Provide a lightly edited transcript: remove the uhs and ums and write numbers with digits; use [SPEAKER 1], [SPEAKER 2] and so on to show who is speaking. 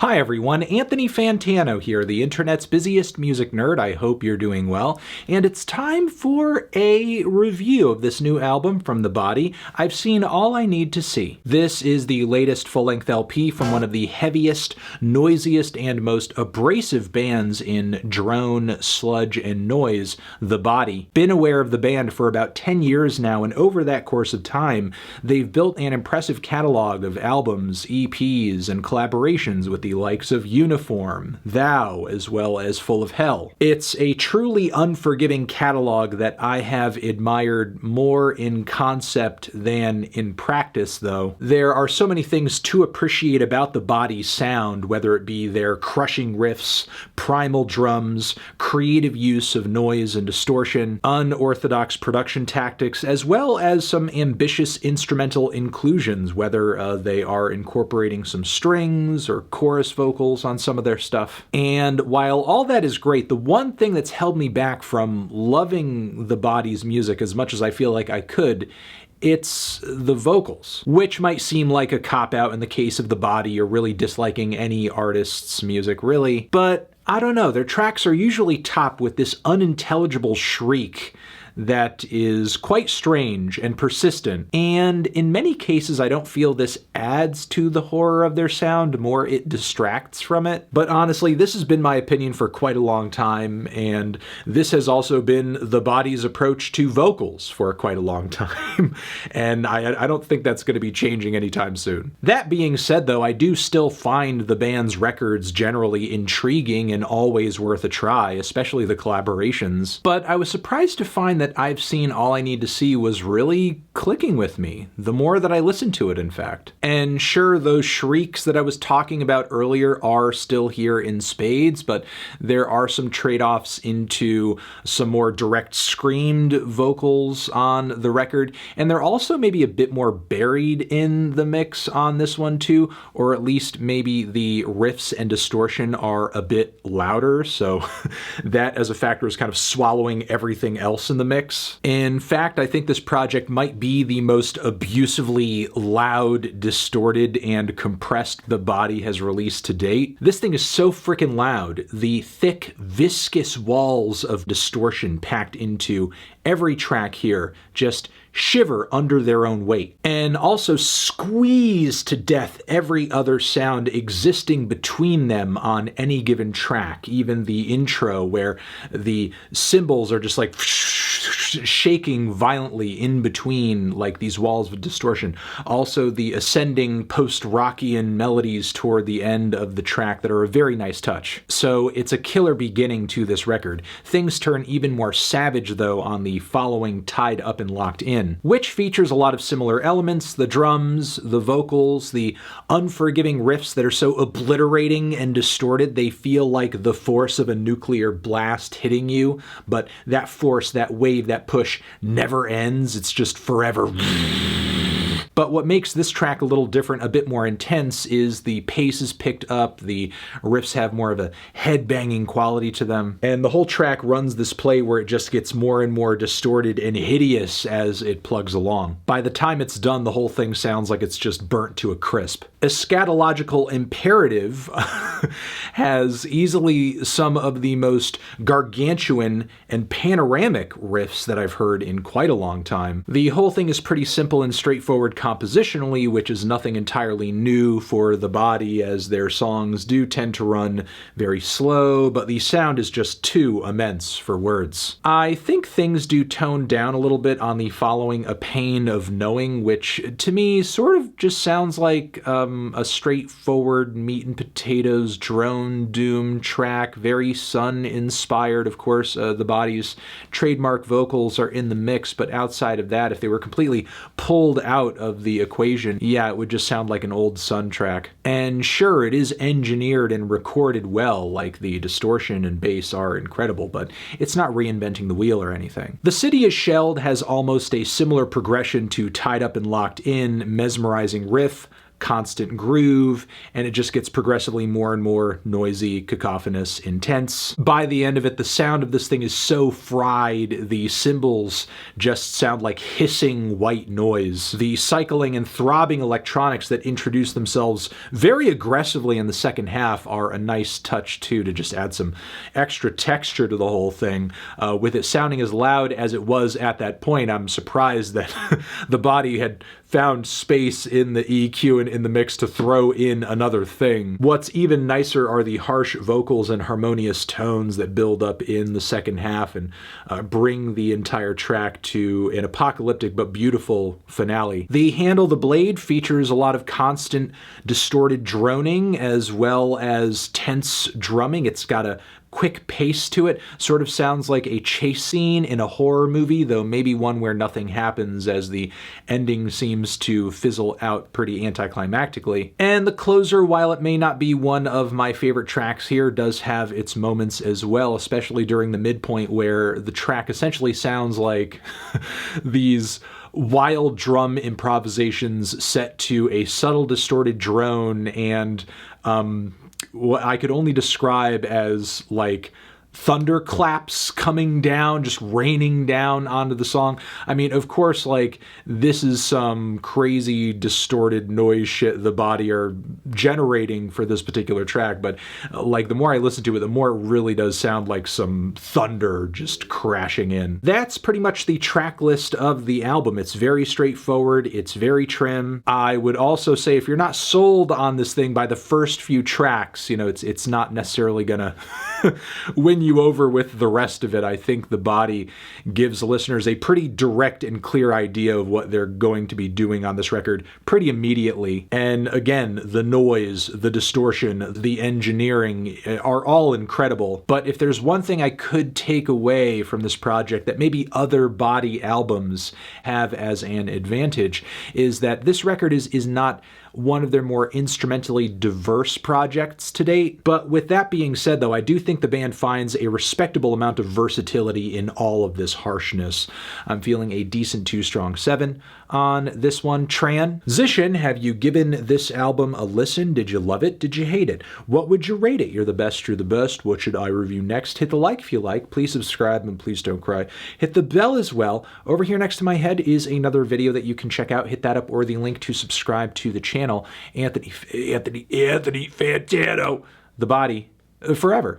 [SPEAKER 1] Hi everyone, Anthony Fantano here, the internet's busiest music nerd. I hope you're doing well. And it's time for a review of this new album from The Body, I've Seen All I Need to See. This is the latest full-length LP from one of the heaviest, noisiest, and most abrasive bands in drone, sludge, and noise, The Body. Been aware of the band for about 10 years now, and over that course of time, they've built an impressive catalog of albums, EPs, and collaborations with the likes of Uniform, Thou, as well as Full of Hell. It's a truly unforgiving catalog that I have admired more in concept than in practice, though. There are so many things to appreciate about the Body's sound, whether it be their crushing riffs, primal drums, creative use of noise and distortion, unorthodox production tactics, as well as some ambitious instrumental inclusions, whether they are incorporating some strings or chorus vocals on some of their stuff. And while all that is great, the one thing that's held me back from loving the Body's music as much as I feel like I could, it's the vocals, which might seem like a cop-out in the case of the Body or really disliking any artist's music, really. But I don't know, their tracks are usually topped with this unintelligible shriek that is quite strange and persistent, and in many cases I don't feel this adds to the horror of their sound, more it distracts from it. But honestly, this has been my opinion for quite a long time, and this has also been the Body's approach to vocals for quite a long time, and I don't think that's going to be changing anytime soon. That being said, though, I do still find the band's records generally intriguing and always worth a try, especially the collaborations, but I was surprised to find that I've Seen All I Need to See was really clicking with me, the more that I listened to it, in fact. And sure, those shrieks that I was talking about earlier are still here in spades, but there are some trade-offs into some more direct screamed vocals on the record, and they're also maybe a bit more buried in the mix on this one too, or at least maybe the riffs and distortion are a bit louder, so that as a factor is kind of swallowing everything else in the mix. In fact, I think this project might be the most abusively loud, distorted, and compressed the Body has released to date. This thing is so freaking loud. The thick, viscous walls of distortion packed into every track here just shiver under their own weight, and also squeeze to death every other sound existing between them on any given track. Even the intro, where the cymbals are just like shaking violently in between like these walls of distortion. Also the ascending post-Rockian melodies toward the end of the track that are a very nice touch. So it's a killer beginning to this record. Things turn even more savage though on the following Tied Up and Locked In, which features a lot of similar elements: the drums, the vocals, the unforgiving riffs that are so obliterating and distorted they feel like the force of a nuclear blast hitting you, but that force, that wave, that push never ends. It's just forever. But what makes this track a little different, a bit more intense, is the pace is picked up, the riffs have more of a head-banging quality to them, and the whole track runs this play where it just gets more and more distorted and hideous as it plugs along. By the time it's done, the whole thing sounds like it's just burnt to a crisp. Eschatological Imperative has easily some of the most gargantuan and panoramic riffs that I've heard in quite a long time. The whole thing is pretty simple and straightforward compositionally, which is nothing entirely new for the Body, as their songs do tend to run very slow, but the sound is just too immense for words. I think things do tone down a little bit on the following A Pain of Knowing, which to me sort of just sounds like a straightforward meat and potatoes drone doom track, very Sun-inspired. Of course, the Body's trademark vocals are in the mix, but outside of that, if they were completely pulled out of the equation, yeah, it would just sound like an old Sun track. And sure, it is engineered and recorded well, like the distortion and bass are incredible, but it's not reinventing the wheel or anything. The City is Shelled has almost a similar progression to Tied Up and Locked In, mesmerizing riff, constant groove, and it just gets progressively more and more noisy, cacophonous, intense. By the end of it, the sound of this thing is so fried, the cymbals just sound like hissing white noise. The cycling and throbbing electronics that introduce themselves very aggressively in the second half are a nice touch too, to just add some extra texture to the whole thing. With it sounding as loud as it was at that point, I'm surprised that the body had found space in the EQ and in the mix to throw in another thing. What's even nicer are the harsh vocals and harmonious tones that build up in the second half and bring the entire track to an apocalyptic but beautiful finale. The Handle the Blade features a lot of constant distorted droning as well as tense drumming. It's got a quick pace to it, sort of sounds like a chase scene in a horror movie, though maybe one where nothing happens as the ending seems to fizzle out pretty anticlimactically. And the closer, while it may not be one of my favorite tracks here, does have its moments as well, especially during the midpoint where the track essentially sounds like these wild drum improvisations set to a subtle distorted drone and what I could only describe as like thunderclaps coming down, just raining down onto the song. I mean, of course, like, this is some crazy distorted noise shit the body are generating for this particular track, but like, the more I listen to it, the more it really does sound like some thunder just crashing in. That's pretty much the track list of the album. It's very straightforward, it's very trim. I would also say if you're not sold on this thing by the first few tracks, you know, it's not necessarily gonna win you over with the rest of it. I think the body gives listeners a pretty direct and clear idea of what they're going to be doing on this record pretty immediately. And again, the noise, the distortion, the engineering are all incredible. But if there's one thing I could take away from this project that maybe other body albums have as an advantage, is that this record is not one of their more instrumentally diverse projects to date. But with that being said, though, I do think the band finds a respectable amount of versatility in all of this harshness. I'm feeling a decent 2 strong 7 on this one. Transition, have you given this album a listen? Did you love it? Did you hate it? What would you rate it? You're the best, you're the best. What should I review next? Hit the like if you like. Please subscribe and please don't cry. Hit the bell as well. Over here next to my head is another video that you can check out. Hit that up, or the link to subscribe to the channel. Anthony Fantano, the body, forever.